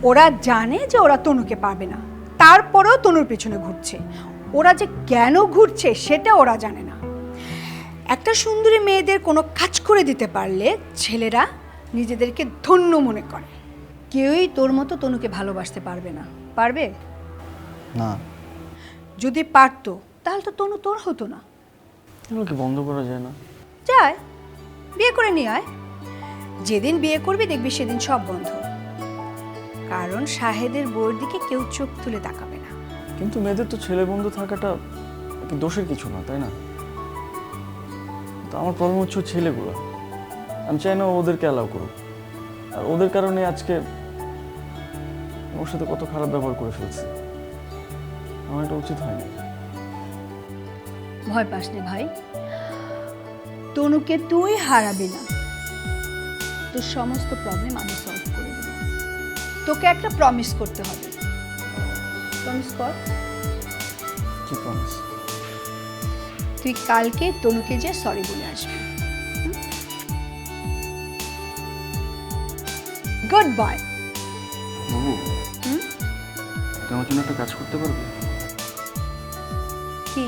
ওরা জানে যে ওরা তনুকে পাবে না, তারপরেও তনুর পেছনে ঘুরছে। ওরা যে কেন ঘুরছে সেটা ওরা জানে না। একটা সুন্দরী মেয়েদের কোনো কাজ করে দিতে পারলে ছেলেরা নিজেদেরকে ধন্য মনে করে। কেউই তোর মতো তনুকে ভালোবাসতে পারবে না। পারবে না। যদি পারতো তাহলে তো তনু তোর হতো না। এগুলো কি বন্ধ করা যায় না? যায়, বিয়ে করে নিয়ে আয়। যেদিন বিয়ে করবি দেখবি সেদিন সব বন্ধ। কারণ শাহেদের বউয়ের দিকে কেউ চোখ তুলে তাকাবে না। কিন্তু মেয়েদের তো ছেলে বন্ধু থাকাটা দোষের কিছু না, তাই না? তো আমার প্রবলেম হচ্ছে ছেলেগুলো। আমি চাই না ওদেরকে অ্যালাউ করুক। আর ওদের কারণে আজকে ওর সাথে কত খারাপ ব্যবহার করে ফেলছি। আমার এটা উচিত হয়নি। ভয় পাস নে ভাই, তনুকে তুই হারাবি না। তোর সমস্ত প্রবলেম আমি সলভ করে দেব। তোকে একটা প্রমিস করতে হবে। প্রমিস কর। কি প্রমিস? তুই কালকে তনুকে যে সরি বলে আসবি। Good boy. বাবু, তুমি আমার জন্য একটা কাজ করতে পারবে? কি?